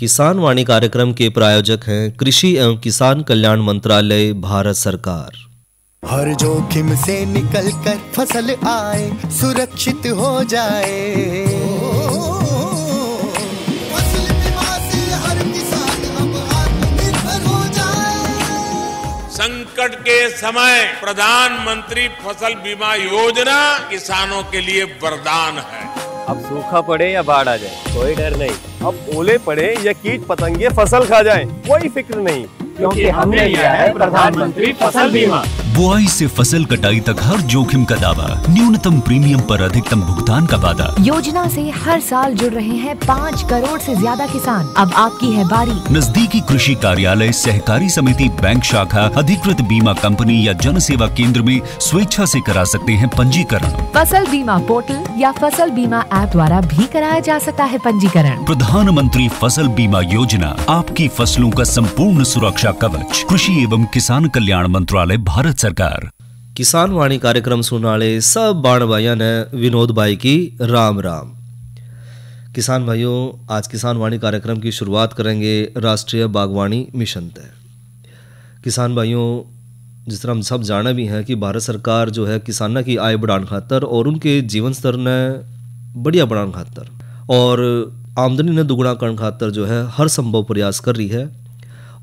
किसान वाणी कार्यक्रम के प्रायोजक हैं कृषि एवं किसान कल्याण मंत्रालय, भारत सरकार। हर जोखिम से निकल कर फसल आए, सुरक्षित हो जाए। फसल बीमा से हर किसान अब आत्मनिर्भर हो जाए। संकट के समय प्रधानमंत्री फसल बीमा योजना किसानों के लिए वरदान है। अब सूखा पड़े या बाढ़ आ जाए कोई डर नहीं, अब ओले पड़े या कीट पतंगे फसल खा जाए कोई फिक्र नहीं, क्योंकि हमने लिया है प्रधानमंत्री फसल बीमा। बुआई से फसल कटाई तक हर जोखिम का दावा, न्यूनतम प्रीमियम पर अधिकतम भुगतान का वादा। योजना से हर साल जुड़ रहे हैं 5 करोड़ से ज्यादा किसान। अब आपकी है बारी। नजदीकी कृषि कार्यालय, सहकारी समिति, बैंक शाखा, अधिकृत बीमा कंपनी या जन सेवा केंद्र में स्वेच्छा से करा सकते हैं पंजीकरण। फसल बीमा पोर्टल या फसल बीमा ऐप द्वारा भी कराया जा सकता है पंजीकरण। प्रधानमंत्री फसल बीमा योजना, आपकी फसलों का संपूर्ण सुरक्षा कवच। कृषि एवं किसान कल्याण मंत्रालय, भारत सरकार। किसान वाणी कार्यक्रम सुनाले सब बाण भाइयों ने विनोद भाई की राम राम। किसान भाइयों, आज किसान वाणी कार्यक्रम की शुरुआत करेंगे राष्ट्रीय बागवानी मिशन तय। किसान भाइयों, जिस तरह हम सब जाना भी हैं कि भारत सरकार जो है किसानों की आय बढ़ाने खातर और उनके जीवन स्तर ने बढ़िया बढ़ाने खातर और आमदनी ने दुगना करने खातर जो है हर संभव प्रयास कर रही है।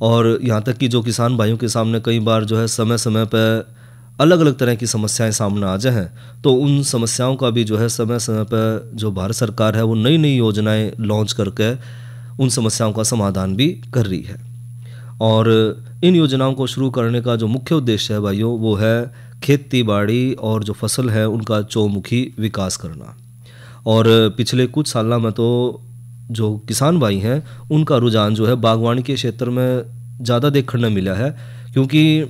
और यहाँ तक कि जो किसान भाइयों के सामने कई बार जो है समय समय पर अलग अलग तरह की समस्याएं सामने आ जाए हैं, तो उन समस्याओं का भी जो है समय समय पर जो भारत सरकार है वो नई नई योजनाएं लॉन्च करके उन समस्याओं का समाधान भी कर रही है। और इन योजनाओं को शुरू करने का जो मुख्य उद्देश्य है भाइयों, वो है खेती बाड़ी और जो फसल है उनका चौमुखी विकास करना। और पिछले कुछ सालों में तो जो किसान भाई हैं उनका रुझान जो है बागवानी के क्षेत्र में ज़्यादा देखने मिला है, क्योंकि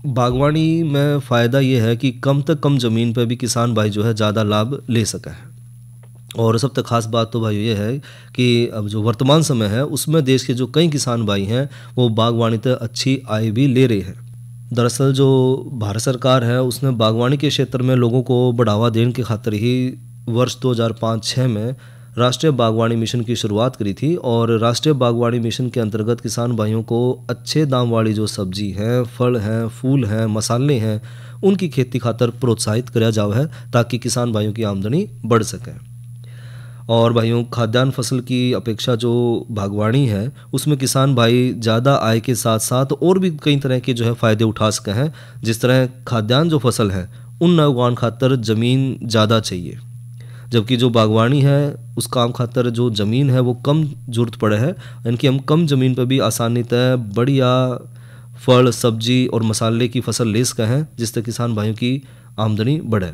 बागवानी में फ़ायदा ये है कि कम से कम ज़मीन पर भी किसान भाई जो है ज़्यादा लाभ ले सका है। और सबसे ख़ास बात तो भाई ये है कि अब जो वर्तमान समय है उसमें देश के जो कई किसान भाई हैं वो बागवानी से अच्छी आय भी ले रहे हैं। दरअसल जो भारत सरकार है उसने बागवानी के क्षेत्र में लोगों को बढ़ावा देने के खातिर ही वर्ष 2005-06 में राष्ट्रीय बागवानी मिशन की शुरुआत करी थी। और राष्ट्रीय बागवानी मिशन के अंतर्गत किसान भाइयों को अच्छे दाम वाली जो सब्जी हैं, फल हैं, फूल हैं, मसाले हैं, उनकी खेती खातर प्रोत्साहित किया जावा है ताकि किसान भाइयों की आमदनी बढ़ सके। और भाइयों, खाद्यान्न फसल की अपेक्षा जो बागवानी है उसमें किसान भाई ज़्यादा आय के साथ साथ और भी कई तरह के जो है फ़ायदे उठा सके हैं। जिस तरह खाद्यान्न जो फसल है उन उगाने खातर ज़मीन ज़्यादा चाहिए, जबकि जो बागवानी है उस काम खातर जो ज़मीन है वो कम ज़रूरत पड़े है, यानी कि हम कम ज़मीन पर भी आसानी से बढ़िया फल, सब्जी और मसाले की फसल ले सके हैं, जिससे किसान भाइयों की आमदनी बढ़े।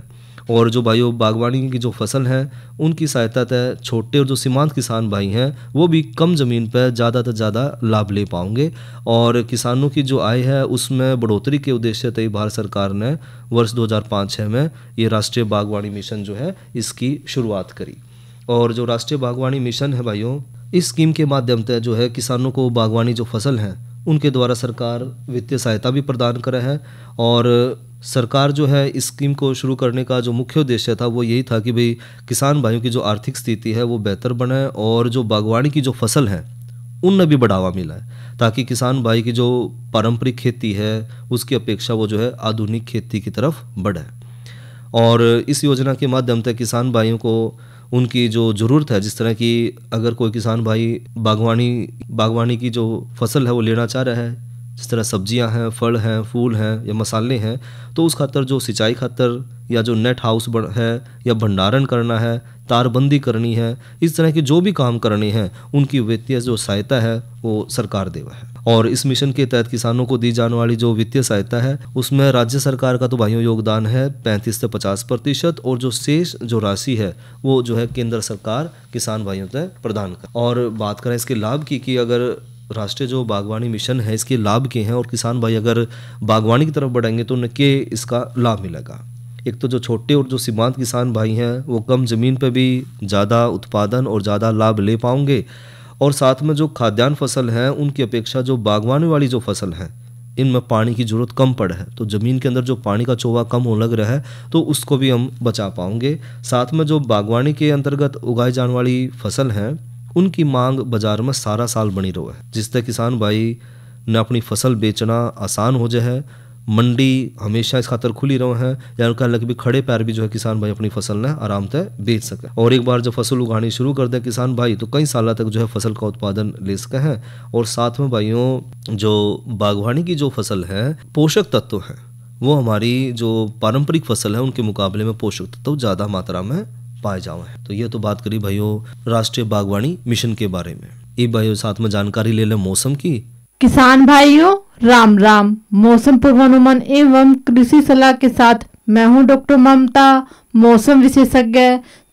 और जो भाइयों बागवानी की जो फसल है उनकी सहायता से छोटे और जो सीमांत किसान भाई हैं वो भी कम ज़मीन पर ज़्यादा से ज़्यादा लाभ ले पाएंगे। और किसानों की जो आय है उसमें बढ़ोतरी के उद्देश्य से भारत सरकार ने वर्ष 2005-06 में ये राष्ट्रीय बागवानी मिशन जो है इसकी शुरुआत करी। और जो राष्ट्रीय बागवानी मिशन है भाइयों, इस स्कीम के माध्यम से जो है किसानों को बागवानी जो फसल है उनके द्वारा सरकार वित्तीय सहायता भी प्रदान करे है। और सरकार जो है इस स्कीम को शुरू करने का जो मुख्य उद्देश्य था वो यही था कि भाई किसान भाइयों की जो आर्थिक स्थिति है वो बेहतर बने और जो बागवानी की जो फसल है उनमें भी बढ़ावा मिला है, ताकि किसान भाई की जो पारंपरिक खेती है उसकी अपेक्षा वो जो है आधुनिक खेती की तरफ बढ़े। और इस योजना के माध्यम से किसान भाइयों को उनकी जो ज़रूरत है, जिस तरह की अगर कोई किसान भाई बागवानी की जो फसल है वो लेना चाह रहा है, जिस तरह सब्जियां हैं, फल हैं, फूल हैं या मसाले हैं, तो उस खातर जो सिंचाई खातर या जो नेट हाउस है या भंडारण करना है, तारबंदी करनी है, इस तरह के जो भी काम करने हैं उनकी वित्तीय जो सहायता है वो सरकार देवा है। और इस मिशन के तहत किसानों को दी जाने वाली जो वित्तीय सहायता है उसमें राज्य सरकार का तो भाइयों योगदान है 35 से 50%, और जो शेष जो राशि है वो जो है केंद्र सरकार किसान भाइयों तक प्रदान कर। और बात करें इसके लाभ की कि अगर राष्ट्रीय जो बागवानी मिशन है इसके लाभ के हैं और किसान भाई अगर बागवानी की तरफ बढ़ेंगे तो उनके इसका लाभ मिलेगा। एक तो जो छोटे और जो सीमांत किसान भाई हैं वो कम ज़मीन पर भी ज़्यादा उत्पादन और ज़्यादा लाभ ले पाएंगे, और साथ में जो खाद्यान्न फसल है उनकी अपेक्षा जो बागवानी वाली जो फसल है इनमें पानी की ज़रूरत कम पड़ है, तो ज़मीन के अंदर जो पानी का चोवा कम होने लग रहा है तो उसको भी हम बचा पाएंगे। साथ में जो बागवानी के अंतर्गत उगाई जाने वाली फसल है उनकी मांग बाजार में सारा साल बनी रहे, जिससे किसान भाई ने अपनी फसल बेचना आसान हो जाए। मंडी हमेशा इस खातर खुली रहे हैं, या कह लगे भी खड़े पैर भी जो है किसान भाई अपनी फसल ने आराम से बेच सके। और एक बार जब फसल उगानी शुरू कर दे किसान भाई तो कई साल तक जो है फसल का उत्पादन ले सके हैं। और साथ में भाइयों जो बागवानी की जो फसल है पोषक तत्व है वो हमारी जो पारंपरिक फसल है उनके मुकाबले में पोषक तत्व ज़्यादा मात्रा में पाए जाए। तो ये तो बात करी भाइयों राष्ट्रीय बागवानी मिशन के बारे में। ये भाइयों साथ में जानकारी ले लें मौसम की। किसान भाइयों राम राम। मौसम पूर्वानुमान एवं कृषि सलाह के साथ मैं हूं डॉक्टर ममता, मौसम विशेषज्ञ,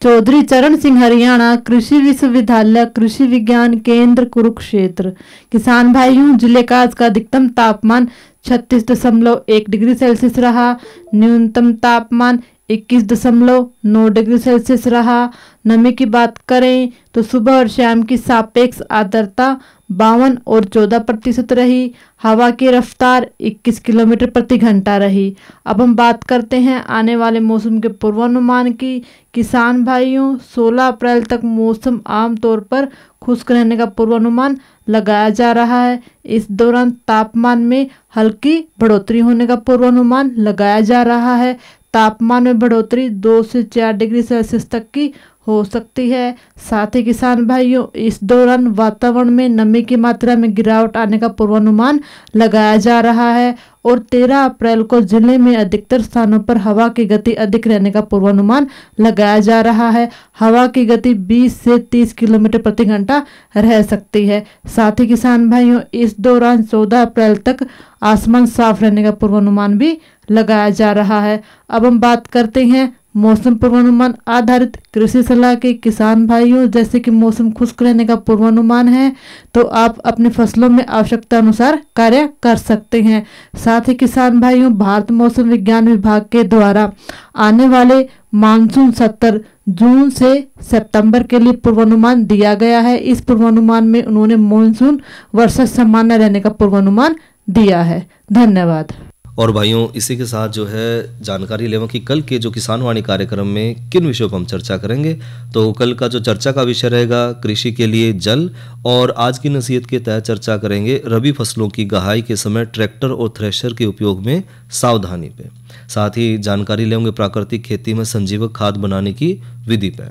चौधरी चरण सिंह, हरियाणा कृषि विश्वविद्यालय कृषि विज्ञान केंद्र कुरुक्षेत्र। किसान भाइयों जिले का आज का अधिकतम तापमान 36.1 डिग्री सेल्सियस रहा, न्यूनतम तापमान 21.9 डिग्री सेल्सियस रहा। नमी की बात करें तो सुबह और शाम की सापेक्ष आर्द्रता 52 और 14% रही। हवा की रफ्तार 21 किलोमीटर प्रति घंटा रही। अब हम बात करते हैं आने वाले मौसम के पूर्वानुमान की। किसान भाइयों 16 अप्रैल तक मौसम आमतौर पर खुश्क रहने का पूर्वानुमान लगाया जा रहा है। इस दौरान तापमान में हल्की बढ़ोतरी होने का पूर्वानुमान लगाया जा रहा है। तापमान में बढ़ोतरी 2 से 4 डिग्री सेल्सियस तक की हो सकती है। साथ ही किसान भाइयों इस दौरान वातावरण में नमी की मात्रा में गिरावट आने का पूर्वानुमान लगाया जा रहा है। और 13 अप्रैल को जिले में अधिकतर स्थानों पर हवा की गति अधिक रहने का पूर्वानुमान लगाया जा रहा है। हवा की गति 20 से 30 किलोमीटर प्रति घंटा रह सकती है। साथ ही किसान भाइयों इस दौरान 14 अप्रैल तक आसमान साफ रहने का पूर्वानुमान भी लगाया जा रहा है। अब हम बात करते हैं मौसम पूर्वानुमान आधारित कृषि सलाह के। किसान भाइयों जैसे कि मौसम खुश्क रहने का पूर्वानुमान है तो आप अपने फसलों में आवश्यकता अनुसार कार्य कर सकते हैं। साथ ही किसान भाइयों भारत मौसम विज्ञान विभाग के द्वारा आने वाले मानसून सत्र जून से सितंबर के लिए पूर्वानुमान दिया गया है। इस पूर्वानुमान में उन्होंने मानसून वर्षा सामान्य रहने का पूर्वानुमान दिया है। धन्यवाद। और भाइयों इसी के साथ जो है जानकारी लेवा कि कल के जो किसान वाणी कार्यक्रम में किन विषयों पर हम चर्चा करेंगे। तो कल का जो चर्चा का विषय रहेगा कृषि के लिए जल, और आज की नसीहत के तहत चर्चा करेंगे रबी फसलों की गहाई के समय ट्रैक्टर और थ्रेशर के उपयोग में सावधानी पे। साथ ही जानकारी लेंगे प्राकृतिक खेती में संजीवक खाद बनाने की विधि पे।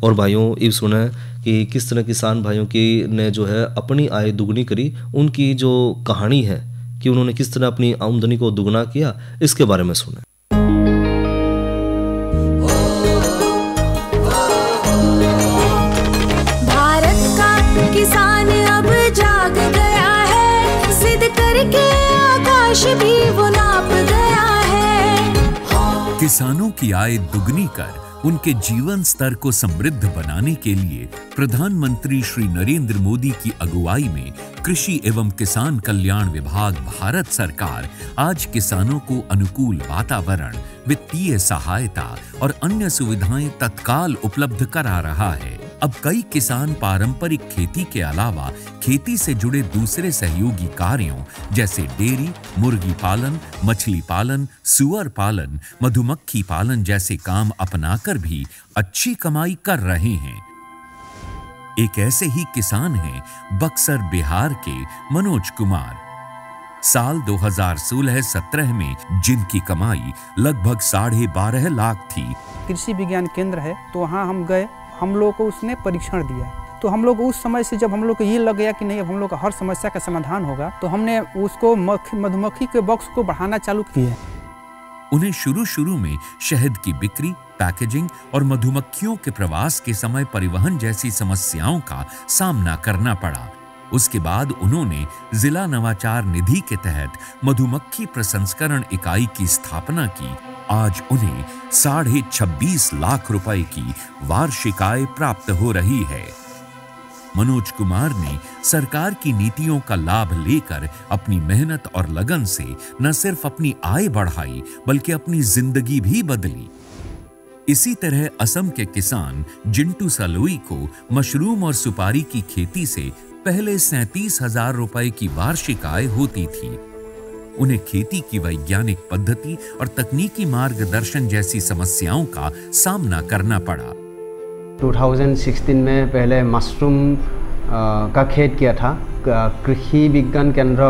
और भाइयों ये सुना कि किस तरह किसान भाइयों की ने जो है अपनी आय दुगनी करी, उनकी जो कहानी है कि उन्होंने किस तरह अपनी आमदनी को दुगना किया, इसके बारे में सुना। भारत का किसान अब जाग गया है, जिद करके आकाश भी वो नाप गया है। किसानों की आय दुगनी कर उनके जीवन स्तर को समृद्ध बनाने के लिए प्रधानमंत्री श्री नरेंद्र मोदी की अगुवाई में कृषि एवं किसान कल्याण विभाग भारत सरकार आज किसानों को अनुकूल वातावरण, वित्तीय सहायता और अन्य सुविधाएं तत्काल उपलब्ध करा रहा है। अब कई किसान पारंपरिक खेती के अलावा खेती से जुड़े दूसरे सहयोगी कार्यों जैसे डेयरी, मुर्गी पालन, मछली पालन, सुअर पालन, मधुमक्खी पालन जैसे काम अपनाकर भी अच्छी कमाई कर रहे हैं। एक ऐसे ही किसान हैं बक्सर बिहार के मनोज कुमार। साल 2016-17 में जिनकी कमाई लगभग 12.5 लाख थी। कृषि विज्ञान केंद्र है तो वहाँ हम गए, हम लोग को उसने परीक्षण दिया। तो हम लोग उस समय से जब हम लोग को ये लग गया कि नहीं अब हम लोग का हर समस्या का समाधान होगा, तो हमने उसको मधुमक्खी के बॉक्स को बढ़ाना चालू किया। उन्हें शुरू में शहद की बिक्री, पैकेजिंग और मधुमक्खियों के प्रवास के समय परिवहन जैसी समस्याओं का सामना करना पड़ा। उसके बाद उन्होंने जिला नवाचार निधि के तहत मधुमक्खी प्रसंस्करण इकाई की स्थापना की। आज उन्हें 26.5 लाख रुपए की वार्षिक आय प्राप्त हो रही है। मनोज कुमार ने सरकार की नीतियों का लाभ लेकर अपनी मेहनत और लगन से न सिर्फ अपनी आय बढ़ाई बल्कि अपनी जिंदगी भी बदली। इसी तरह असम के किसान जिंटू सलोई को मशरूम और सुपारी की खेती से पहले 37,000 रुपए की वार्षिक आय होती थी। उन्हें खेती की वैज्ञानिक पद्धति और तकनीकी मार्गदर्शन जैसी समस्याओं का सामना करना पड़ा। 2016 में पहले मशरूम का खेत किया था, कृषि विज्ञान केंद्र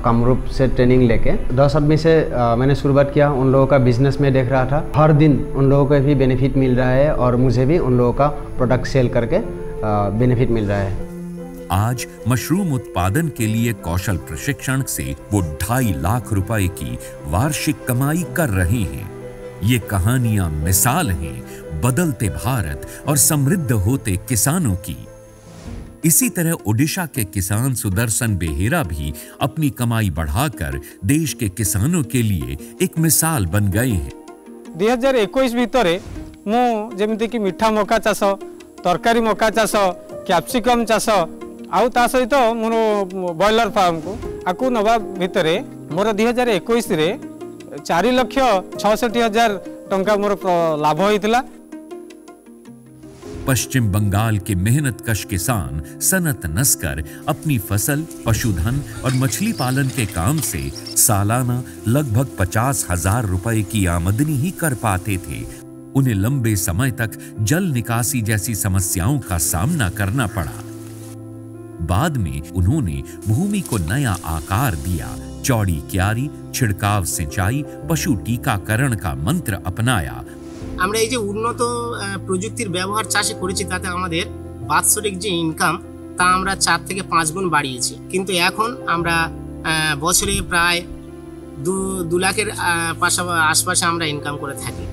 कामरूप से ट्रेनिंग लेके 10 आदमी से मैंने शुरुआत किया। उन लोगों का बिजनेस में देख रहा था, हर दिन उन लोगों को भी बेनिफिट मिल रहा है और मुझे भी उन लोगों का प्रोडक्ट सेल करके बेनिफिट मिल रहा है। आज मशरूम उत्पादन के लिए कौशल प्रशिक्षण से वो 2.5 लाख रुपए की वार्षिक कमाई कर रहे हैं। ये कहानियां मिसाल हैं बदलते भारत और समृद्ध होते किसानों की। इसी तरह ओडिशा के किसान सुदर्शन बेहेरा भी अपनी कमाई बढ़ाकर देश के किसानों के लिए एक मिसाल बन गए हैं। 2021 भितरे मु जेमिति कि मीठा मका चाष, तरकारी मका चाष, कैप्सिकम चाष आउ ता सहित मोर बॉयलर फार्म को आकु नवा भितरे मोर 2021 रे 4,66,000 टंका मोर लाभ होइतिला। पश्चिम बंगाल के मेहनतकश किसान सनत नस्कर अपनी फसल, पशुधन और मछली पालन के काम से सालाना लगभग 50,000 रुपए की आमदनी ही कर पाते थे। उन्हें लंबे समय तक जल निकासी जैसी समस्याओं का सामना करना पड़ा। बाद में उन्होंने भूमि को नया आकार दिया, चौड़ी क्यारी, छिड़काव सिंचाई, पशु टीकाकरण का मंत्र अपनाया। আমরা এই যে উন্নত প্রযুক্তির ব্যবহার চাষে করেছি, তাতে আমাদের বাৎসরিক যে ইনকাম তা আমরা 4 থেকে 5 গুণ বাড়িয়েছি। কিন্তু এখন আমরা বছরে প্রায় 2 লাখের আশপাশে আমরা ইনকাম করে থাকি।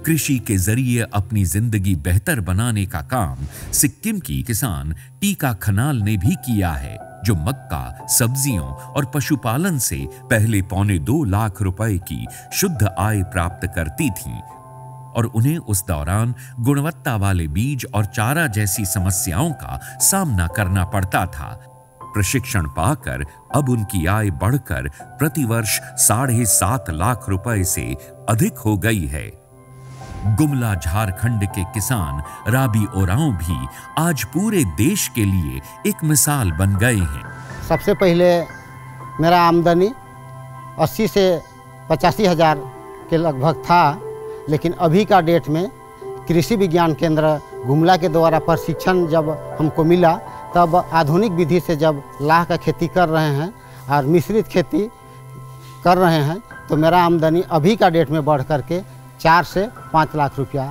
कृषि के जरिए अपनी जिंदगी बेहतर बनाने का काम सिक्किम की किसान टीका खनाल ने भी किया है, जो मक्का, सब्जियों और पशुपालन से पहले 2.25 लाख रुपए की शुद्ध आय प्राप्त करती थीं और उन्हें उस दौरान गुणवत्ता वाले बीज और चारा जैसी समस्याओं का सामना करना पड़ता था। प्रशिक्षण पाकर अब उनकी आय बढ़कर प्रतिवर्ष 7.5 लाख रुपए से अधिक हो गई है। गुमला झारखंड के किसान राबी ओरांव भी आज पूरे देश के लिए एक मिसाल बन गए हैं। सबसे पहले मेरा आमदनी 80 से 85 हज़ार के लगभग था, लेकिन अभी का डेट में कृषि विज्ञान केंद्र गुमला के द्वारा प्रशिक्षण जब हमको मिला, तब आधुनिक विधि से जब लाह का खेती कर रहे हैं और मिश्रित खेती कर रहे हैं, तो मेरा आमदनी अभी का डेट में बढ़ करके 4 से 5 लाख रुपया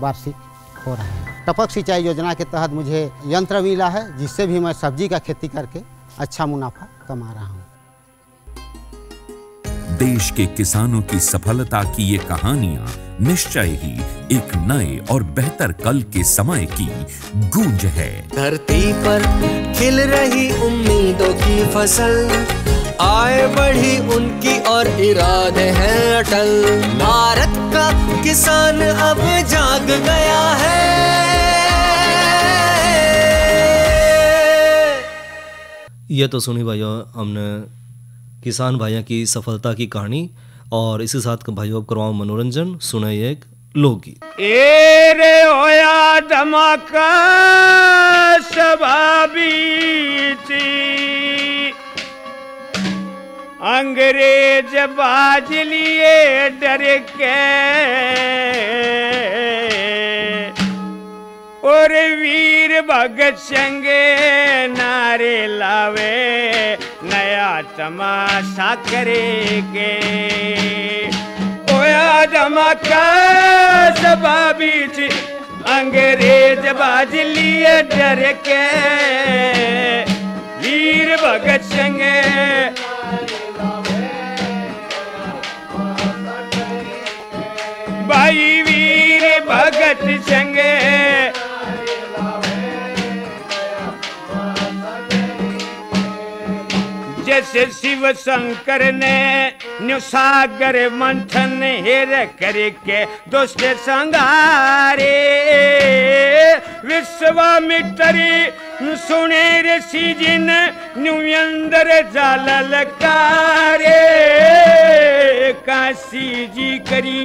वार्षिक हो रहा है। टपक सिंचाई योजना के तहत मुझे यंत्र मिला है, जिससे भी मैं सब्जी का खेती करके अच्छा मुनाफा कमा रहा हूँ। देश के किसानों की सफलता की ये कहानियां निश्चय ही एक नए और बेहतर कल के समय की गूंज है। धरती पर खिल रही उम्मीदों की फसल, आय बढ़ी उनकी और इरादे हैं अटल। भारत का किसान अब जाग गया है। ये तो सुनी भाइयों हमने किसान भाइयों की सफलता की कहानी, और इसी साथ भाइयों करवाओ मनोरंजन, सुने एक लोकगीत। ए रे होया धमाका सभाबी अंग्रेज बाज लिए डर के, और वीर भगत सिंह नारे लावे नया तमाशा करेंगे। ओया धमाका सभा बीच अंग्रेज बाज लिए डर के, वीर भगत सिंह भाई वीर भगत सिंह जैसे शिव शंकर ने न्युसागर मंथन हेर करके दुष्ट संहारे, विश्वामित्र सुने ऋषि जिन न्यूयंदर जाल ललकारे, काशी जी करी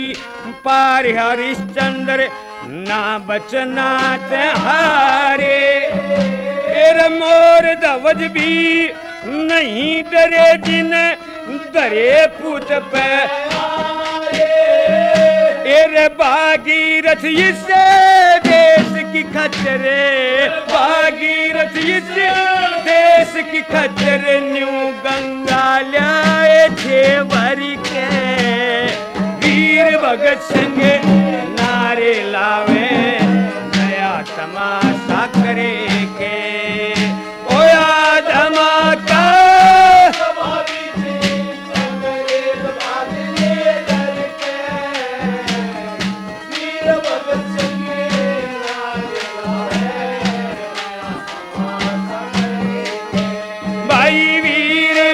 पार हरिश्चंद्र ना बचना हारे, मोर धवज भी नहीं डरे जिन डरे पूत पे एरे भागीरथ इससे देश की खतरे, भागीरथ इससे देश की खतरे, न्यू गंगा लाए थे भरी के, वीर भगत सिंह नारे लावे, नया तमाशा करे के, ओया धमाका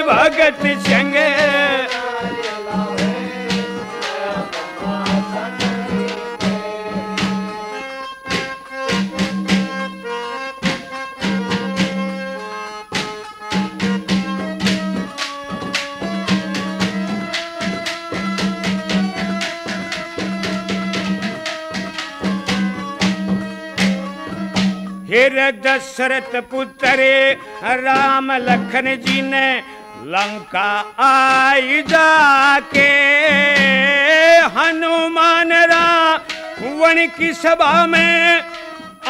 भगत सिंह फिर दशरथ पुत्र राम लखन जी ने लंका आई जाके, हनुमान रावण की सभा में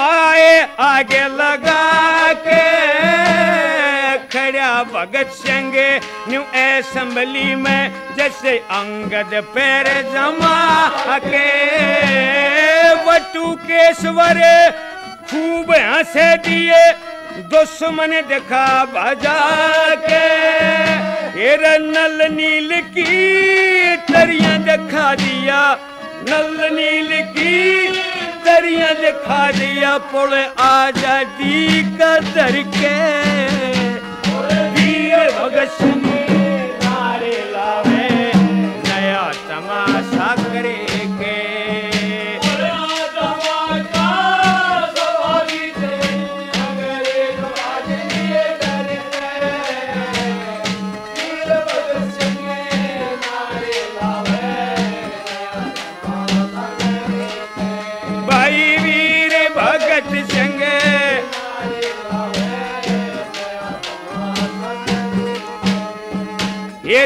आए आगे लगा के, खड़ा भगत सिंह न्यू असेंबली में जैसे अंगद पैर जमा के, वटुकेश्वर खूब हंसे दिए दुश्मन देखा बजा के, नल नील की तरियां दिखा दिया, नल नील की तरियां दिखा दिया, पुल आजादी का दर के, वीर भगत सिंह नारे लावे, नया तमाशा करे के,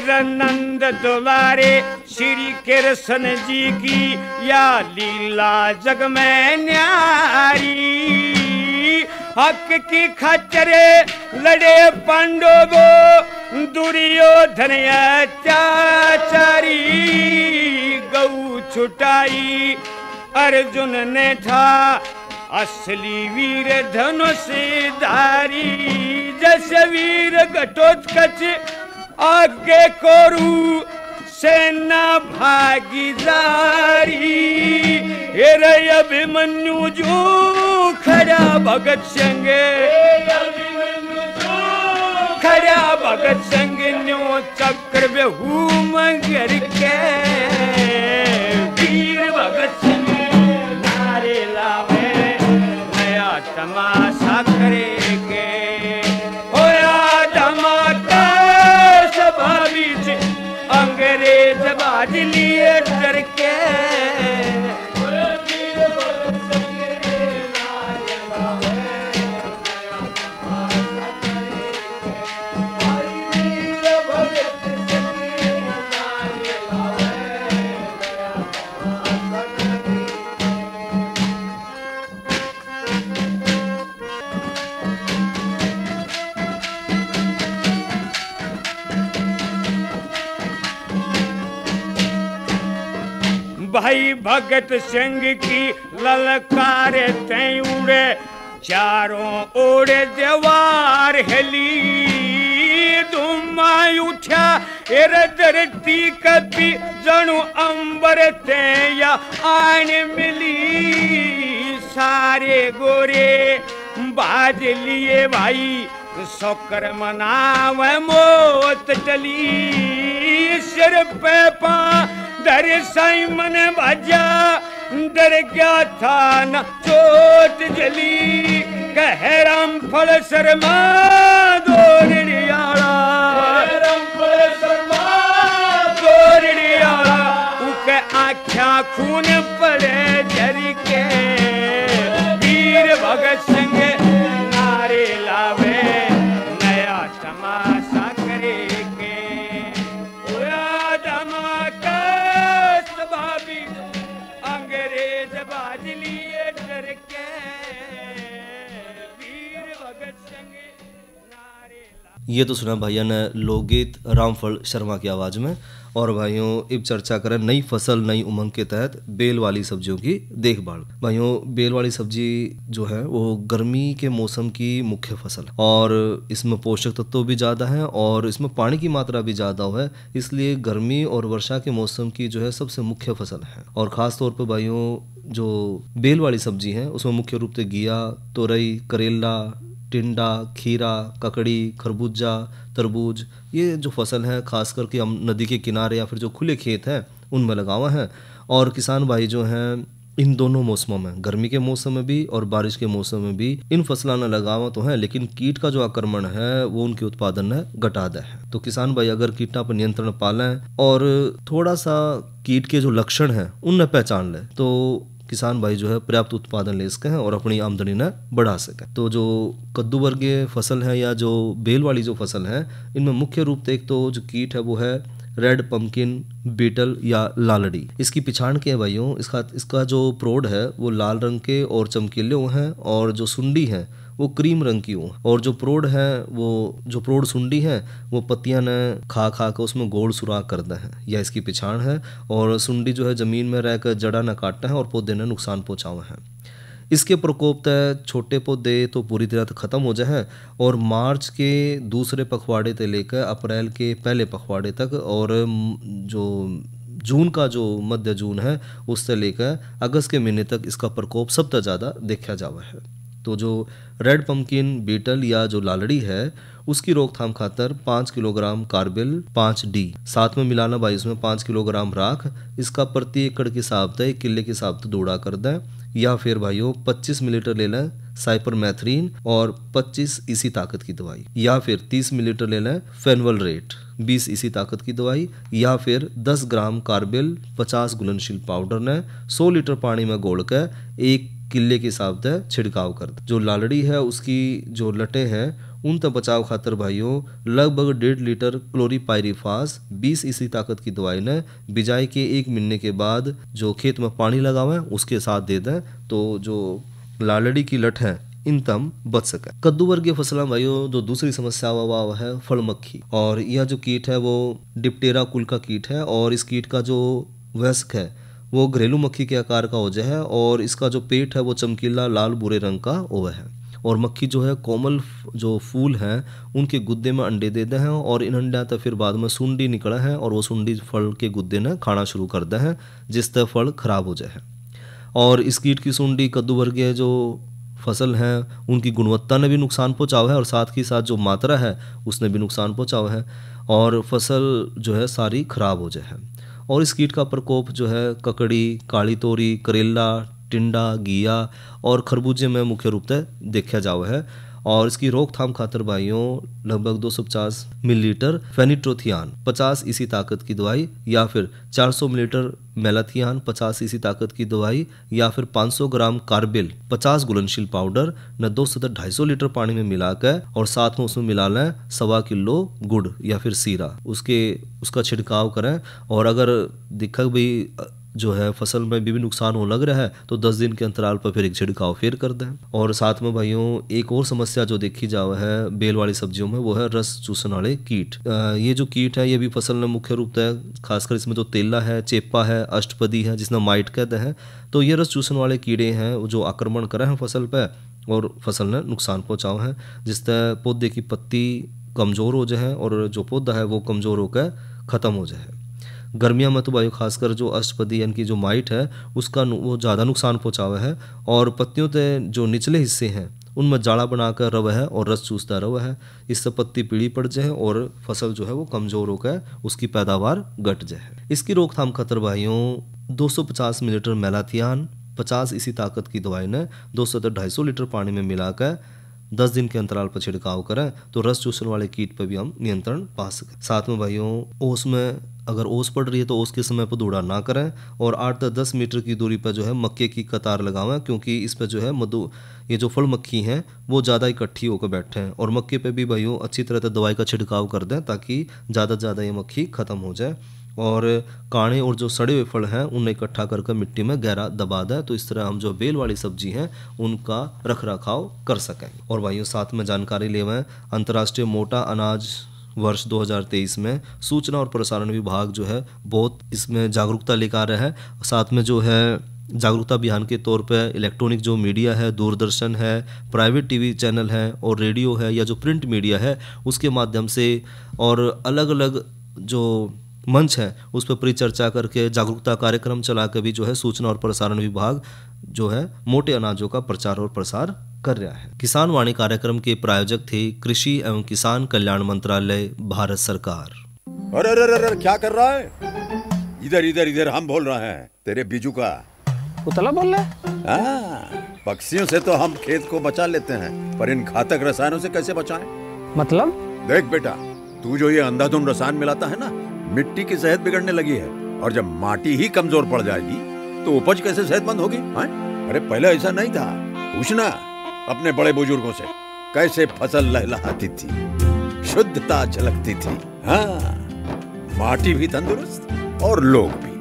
नंद दुलारे श्री कृष्ण जी की या लीला जग में न्यारी, हक की खचरे लड़े पांडवो दुर्योधन अत्याचारी, गऊ छुटाई अर्जुन ने था असली वीर धनुषधारी, जैसे वीर घटोत्कच आगे कोरु सेना भागीदारी, हेरे अभिमन्यु जो खड़ा भगत सिंह, खड़ा भगत सिंह न्यू चक्र बेहू मंगर के, वीर भगत सिंह नारे लावे, नया तमाशा करे के, होया धमाका अंग्रेज बाज लिए डर के, भाई भगत सिंह की ललकार तय उड़े, चारों ओर दीवार हिली, धुमा उठा धरती कपी, जणु अंबर ते या आन मिली, सारे गोरे बाज लिए भाई शोकर मनाव मौत टली, सिर पे पा डर साइमन बाजा, डर गया था न चोट जली, कह राम फल शर्मा दोरियाला, दोरियाला उके आँखा खून पड़े जरी के, वीर भगत सिंह नारे लावे, नया तमाशा करे के, ओया धमाका ये तो सुना भाइयों ने लोकगीत रामफल शर्मा की आवाज़ में। और भाइयों अब चर्चा करें नई फसल नई उमंग के तहत बेल वाली सब्जियों की देखभाल। भाइयों बेल वाली सब्जी जो है वो गर्मी के मौसम की मुख्य फसल और इसमें पोषक तत्व भी ज़्यादा हैं और इसमें पानी की मात्रा भी ज़्यादा है, इसलिए गर्मी और वर्षा के मौसम की जो है सबसे मुख्य फसल है। और ख़ास तौर पर भाइयों जो बेल वाली सब्जी है उसमें मुख्य रूप से घिया, तोरई, करेला, टिंडा, खीरा, ककड़ी, खरबूजा, तरबूज, ये जो फसल है खास करके हम नदी के किनारे या फिर जो खुले खेत हैं उनमें लगा हुआ है। और किसान भाई जो हैं इन दोनों मौसमों में, गर्मी के मौसम में भी और बारिश के मौसम में भी इन फसलों ने लगा हुआ तो है, लेकिन कीट का जो आक्रमण है वो उनके उत्पादन ने घटा दिया है। तो किसान भाई अगर कीटों पर नियंत्रण पालें और थोड़ा सा कीट के जो लक्षण हैं उनने पहचान लें तो किसान भाई जो है पर्याप्त उत्पादन ले सके हैं और अपनी आमदनी न बढ़ा सकें। तो जो कद्दू वर्गीय फसल है या जो बेल वाली जो फसल है इनमें मुख्य रूप से एक तो जो कीट है वो है रेड पम्पकिन बीटल या लालड़ी। इसकी पिछाड़ के भाइयों इसका जो प्रोड है वो लाल रंग के और चमकीले हैं और जो सुंडी है वो क्रीम रंग की हो और जो प्रोड है वो जो प्रोड सुंडी है वो पत्तियां न खा कर उसमें गोल सुराख करता है या इसकी पिछाड़ है। और सुंडी जो है जमीन में रहकर जड़ा न काटता है और पौधे ने नुकसान पहुंचावा है। इसके प्रकोप तय छोटे पौधे तो पूरी तरह खत्म हो जाए और मार्च के दूसरे पखवाड़े से लेकर अप्रैल के पहले पखवाड़े तक और जो जून का जो मध्य जून है उससे लेकर अगस्त के महीने तक इसका प्रकोप सबसे ज़्यादा देखा जावा है। तो जो रेड पम्पकिन बीटल या जो लालड़ी है उसकी रोकथाम खातर 5 किलोग्राम कार्बिल 5D साथ में मिलाना भाई इसमें 5 किलोग्राम राख इसका प्रति एकड़ के हिसाब से 1 किले के हिसाब से दौड़ा कर दें या फिर भाइयों 25 मिलीलीटर ले लें साइपरमेथ्रिन और 25 इसी ताकत की दवाई या फिर 30 मिलीलीटर ले लें फेनवलरेट 20 इसी ताकत की दवाई या फिर 10 ग्राम कार्बिल 50 घुलनशील पाउडर ने 100 लीटर पानी में घोल कर 1 किले के हिसाब से छिड़काव कर। जो लालड़ी है उसकी जो लटे हैं उन तक बचाव खातर भाइयों लगभग 1.5 लीटर क्लोरीपाइरिफास 20 इसी ताकत की दवाई ने बिजाई के 1 महीने के बाद जो खेत में पानी लगा हुआ है उसके साथ दे दें तो जो लालड़ी की लट है इन तम बच सके। कद्दू वर्गीय फसल भाइयों जो दूसरी समस्या हुआ है फल मक्खी और यह जो कीट है वो डिप्टेरा कुल का कीट है और इस कीट का जो वयस्क है वो घरेलू मक्खी के आकार का होजा है और इसका जो पेट है वो चमकीला लाल भूरे रंग का हुआ है और मक्खी जो है कोमल जो फूल हैं उनके गुद्दे में अंडे देते हैं और इन अंडा तक फिर बाद में सुंडी निकला है और वो सुंडी फल के गुद्दे ने खाना शुरू करता है जिससे फल खराब हो जाए। और इस कीट की सुंडी कद्दू वर्गीय जो फसल है उनकी गुणवत्ता ने भी नुकसान पहुँचावा है और साथ ही साथ जो मात्रा है उसने भी नुकसान पहुँचावा है और फसल जो है सारी खराब हो जाए। और इस कीट का प्रकोप जो है ककड़ी, काली तोरी, करेला, टिंडा, घिया और खरबूजे में मुख्य रूप से देखा जावा है। और इसकी रोकथाम खातर भाइयों लगभग 250 मिलीलीटर फेनिट्रोथियान 50 इसी ताकत की दवाई या फिर 400 मिलीलीटर मेलाथियान 50 इसी ताकत की दवाई या फिर 500 ग्राम कार्बिल 50 घुलनशील पाउडर न 200 से 250 लीटर पानी में मिलाकर और साथ में उसमें मिला लें 1.25 किलो गुड़ या फिर सीरा उसका छिड़काव करें। और अगर दिखा भी जो है फसल में भी नुकसान हो लग रहा है तो 10 दिन के अंतराल पर फिर एक छिड़काव फिर कर दें। और साथ में भाइयों एक और समस्या जो देखी जावा है बेल वाली सब्जियों में वो है रस चूसने वाले कीट। ये जो कीट है ये भी फसल में मुख्य रूप से खासकर इसमें जो तेला है, चेपा है, अष्टपदी है जिसने माइट कहते हैं तो ये रस चूसने वाले कीड़े हैं जो आक्रमण करे हैं फसल पर और फसल ने नुकसान पहुँचावा है जिससे पौधे की पत्ती कमज़ोर हो जाए और जो पौधा है वो कमज़ोर होकर ख़त्म हो जाए। गर्मियों में तो भाई खासकर जो अष्टपदी यानी कि जो माइट है उसका वो ज़्यादा नुकसान पहुँचावा है और पत्तियों के जो निचले हिस्से हैं उनमें जाड़ा बनाकर रवा है और रस चूसता रवा है। इससे पत्ती पीली पड़ जाए और फसल जो है वो कमज़ोर होकर उसकी पैदावार घट जाए। इसकी रोकथाम खातर भाइयों 250 मिलीलीटर मेलाथियान 50 इसी ताकत की दवाई ने 200 से 250 लीटर पानी में मिलाकर 10 दिन के अंतराल पर छिड़काव करें तो रस चूसने वाले कीट पर भी हम नियंत्रण पा सकें। साथ में भाइयों ओस में अगर ओस पड़ रही है तो ओस के समय पर दौड़ा ना करें और 8 से 10 मीटर की दूरी पर जो है मक्के की कतार लगावें क्योंकि इस पर जो है ये जो फल मक्खी हैं वो ज़्यादा इकट्ठी होकर बैठे हैं और मक्के पे भी भाइयों अच्छी तरह से दवाई का छिड़काव कर दें ताकि ज़्यादा से ज़्यादा ये मक्खी ख़त्म हो जाए। और काणे और जो सड़े हुए फल हैं उन्हें इकट्ठा करके मिट्टी में गहरा दबा दें, तो इस तरह हम जो बेल वाली सब्जी हैं उनका रख रखाव कर सकें। और भाइयों साथ में जानकारी ले हुए अंतर्राष्ट्रीय मोटा अनाज वर्ष 2023 में सूचना और प्रसारण विभाग जो है बहुत इसमें जागरूकता लेकर आ रहा है। साथ में जो है जागरूकता अभियान के तौर पे इलेक्ट्रॉनिक जो मीडिया है, दूरदर्शन है, प्राइवेट टीवी चैनल है और रेडियो है या जो प्रिंट मीडिया है उसके माध्यम से और अलग अलग जो मंच है उस पर परिचर्चा करके जागरूकता कार्यक्रम चला कर भी जो है सूचना और प्रसारण विभाग जो है मोटे अनाजों का प्रचार और प्रसार कर रहा है। किसान वाणी कार्यक्रम के प्रायोजक थे कृषि एवं किसान कल्याण मंत्रालय, भारत सरकार। अरे अरे अरे क्या कर रहा है? इधर इधर इधर हम बोल रहे हैं तेरे बीजू का। उतला बोल रहे? पक्षियों से तो हम खेत को बचा लेते हैं, पर इन घातक रसायनों से कैसे बचाएं? मतलब? देख बेटा, तू जो ये अंधाधुंध रसायन मिलाता है ना, मिट्टी की सेहत बिगड़ने लगी है। और जब माटी ही कमजोर पड़ जाएगी तो उपज कैसे सेहतमंद होगी? अरे पहले ऐसा नहीं था। पूछना अपने बड़े बुजुर्गों से, कैसे फसल लहलहाती थी, शुद्धता झलकती थी। हाँ, माटी भी तंदुरुस्त और लोग भी।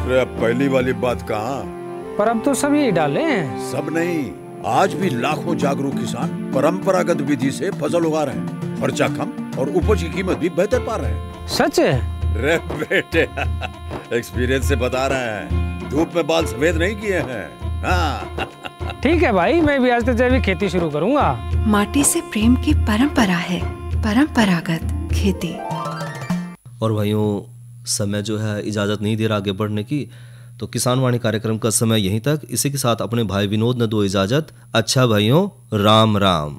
अरे अब पहली वाली बात कहाँ? पर अब तो सब यही डाले हैं। सब नहीं, आज भी लाखों जागरूक किसान परंपरागत विधि से फसल उगा रहे हैं। खर्चा कम और उपज की कीमत भी बेहतर पा रहे हैं। सच है? रे बेटे, एक्सपीरियंस से बता रहे हैं, धूप में बाल सफेद नहीं किए हैं। हाँ। ठीक है भाई, मैं भी आज से जैविक खेती शुरू करूंगा। माटी से प्रेम की परंपरा है परंपरागत खेती। और भाइयों समय जो है इजाज़त नहीं दे रहा आगे बढ़ने की, तो किसान वाणी कार्यक्रम का समय यहीं तक। इसी के साथ अपने भाई विनोद ने दो इजाज़त। अच्छा भाइयों, राम राम।